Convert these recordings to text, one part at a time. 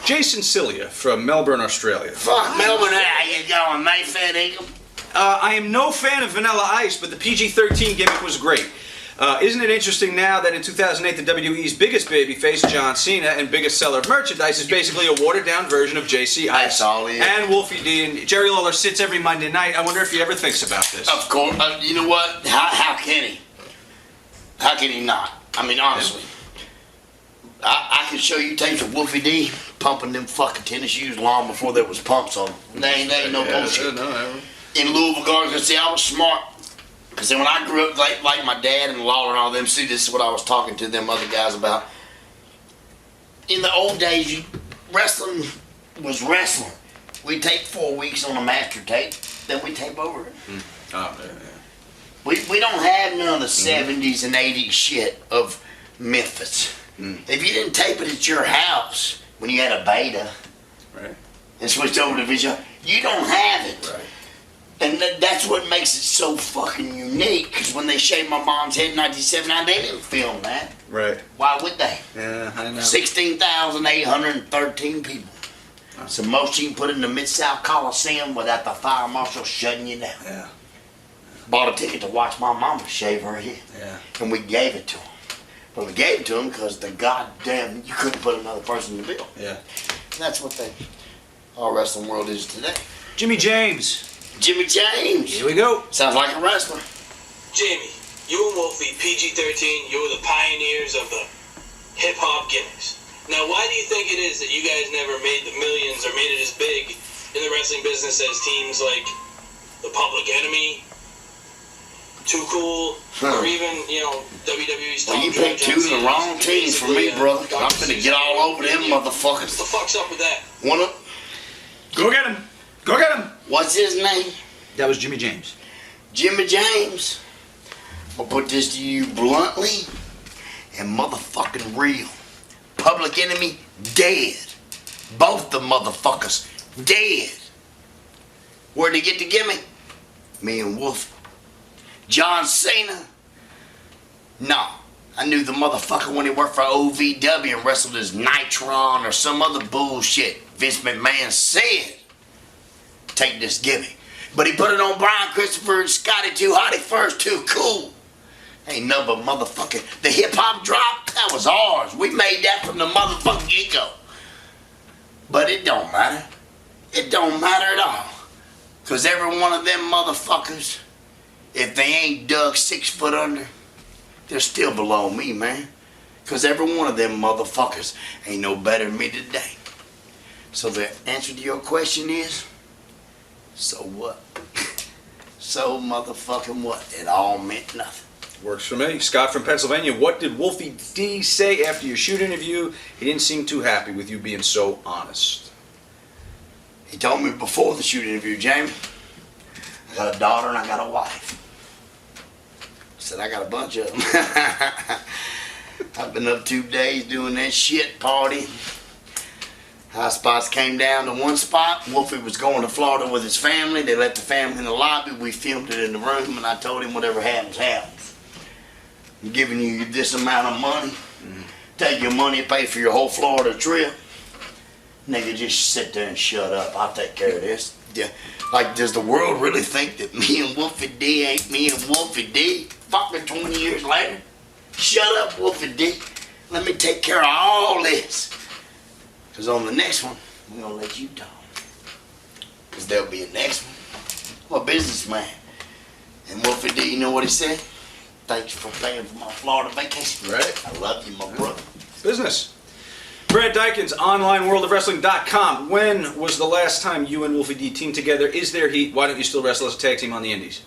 Jason Cilia from Melbourne, Australia. Fuck Melbourne, how you going, mate, Fat Eagle? I am no fan of Vanilla Ice, but the PG-13 gimmick was great. Isn't it interesting now that in 2008 the WWE's biggest babyface, John Cena, and biggest seller of merchandise is basically a watered-down version of JC Ice and Wolfie D, and Jerry Lawler sits every Monday night. I wonder if he ever thinks about this. Of course. You know what? How can he? How can he not? I mean, honestly. I can show you tapes of Wolfie D pumping them fucking tennis shoes long before there was pumps on them. They ain't no bullshit. In Louisville Gardens, see, I was smart. Because then when I grew up, like my dad and Lawler and all them, see, this is what I was talking to them other guys about. In the old days, wrestling was wrestling. We'd take 4 weeks on a master tape, then we'd tape over it. Oh, yeah. We don't have none of the 70s and 80s shit of Memphis. If you didn't tape it at your house when you had a beta and switched over to video, you don't have it. Right. And that's what makes it so fucking unique, because when they shaved my mom's head in 1979, they didn't film that. Right. Why would they? Yeah, I know. 16,813 people. It's the most you can put in the Mid-South Coliseum without the fire marshal shutting you down. Yeah. Bought a ticket to watch my mama shave her head. Yeah. And we gave it to him. But we gave it to him because the goddamn, you couldn't put another person in the bill. Yeah. And that's what our wrestling world is today. Jimmy James. Jimmy James. Here we go. Sounds like a wrestler. Jamie, you and Wolfie, PG-13, you were the pioneers of the hip-hop gimmicks. Now, why do you think it is that you guys never made the millions or made it as big in the wrestling business as teams like the Public Enemy, Too Cool, or even, WWE's Well, you picked two of the wrong teams for me, brother. I'm finna get all over them motherfuckers. What the fuck's up with that? Go get him. Go get him. What's his name? That was Jimmy James. Jimmy James. I'll put this to you bluntly and motherfucking real. Public Enemy, dead. Both the motherfuckers, dead. Where'd he get the gimmick? Me and Wolf. John Cena? No. I knew the motherfucker when he worked for OVW and wrestled as Nitron or some other bullshit. Vince McMahon said, take this gimmick. But he put it on Brian Christopher and Scotty Too Hotty first, Too Cool. Ain't nothing but motherfucking, the hip-hop drop, that was ours. We made that from the motherfucking get-go. But it don't matter. It don't matter at all. Because every one of them motherfuckers, if they ain't dug 6 foot under, they're still below me, man. Because every one of them motherfuckers ain't no better than me today. So the answer to your question is, so what? So motherfucking what? It all meant nothing. Works for me. Scott from Pennsylvania. What did Wolfie D say after your shoot interview? He didn't seem too happy with you being so honest. He told me before the shoot interview, Jamie, I got a daughter and I got a wife. I said, I got a bunch of them. I've been up 2 days doing that shit party. High spots came down to one spot. Wolfie was going to Florida with his family. They left the family in the lobby. We filmed it in the room, and I told him whatever happens, happens. I'm giving you this amount of money. Take your money and pay for your whole Florida trip. Nigga, just sit there and shut up. I'll take care of this. Yeah. Like, does the world really think that me and Wolfie D ain't me and Wolfie D? Fucking 20 years later? Shut up, Wolfie D. Let me take care of all this. Because on the next one, I'm going to let you talk. Because there'll be a next one. I'm a businessman. And Wolfie D, you know what he said? Thanks for paying for my Florida vacation. Right. I love you, my brother. Business. Brad Dykins, onlineworldofwrestling.com. When was the last time you and Wolfie D teamed together? Is there heat? Why don't you still wrestle as a tag team on the indies?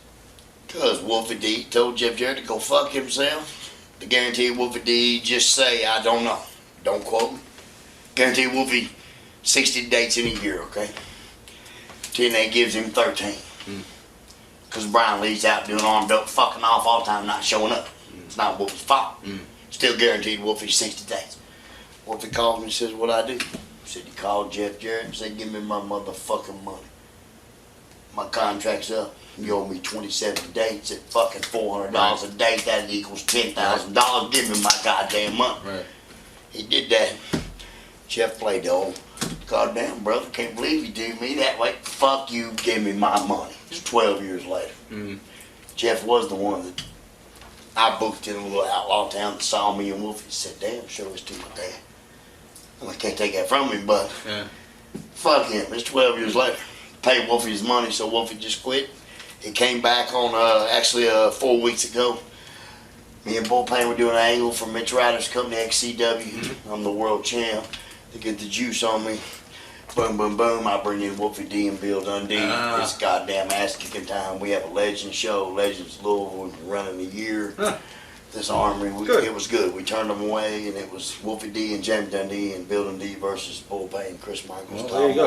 Because Wolfie D told Jeff Jarrett to go fuck himself. To guarantee Wolfie D, just say, I don't know. Don't quote me. Guarantee Wolfie 60 dates in a year, okay? TNA gives him 13. Because Brian Lee's out doing arm dope, fucking off all the time, not showing up. It's not Wolfie's fault. Still guaranteed Wolfie 60 dates. Wolfie calls me and says, what I do? I said, he called Jeff Jarrett and said, give me my motherfucking money. My contract's up. You owe me 27 dates at fucking $400 a date. That equals $10,000. Give me my goddamn money. Right. He did that. Jeff played the old Goddamn, brother, can't believe you do me that way. Fuck you, give me my money. It's 12 years later. Jeff was the one that I booked in a little outlaw town that saw me and Wolfie and said, damn, show this to my dad. I can't take that from him, but fuck him. It's 12 years later. Paid Wolfie his money, so Wolfie just quit. He came back on, actually 4 weeks ago. Me and Bullpain were doing an angle for Mitch Ryder's company, XCW. I'm the world champ. They get the juice on me. Boom, boom, boom. I bring in Wolfie D and Bill Dundee. It's goddamn ass-kicking time. We have a Legends show. Legends Louisville. We've been running a year. This Armory, it was good. We turned them away, and it was Wolfie D and Jamie Dundee and Bill Dundee versus Bullpain and Chris Michaels. Well, there you go.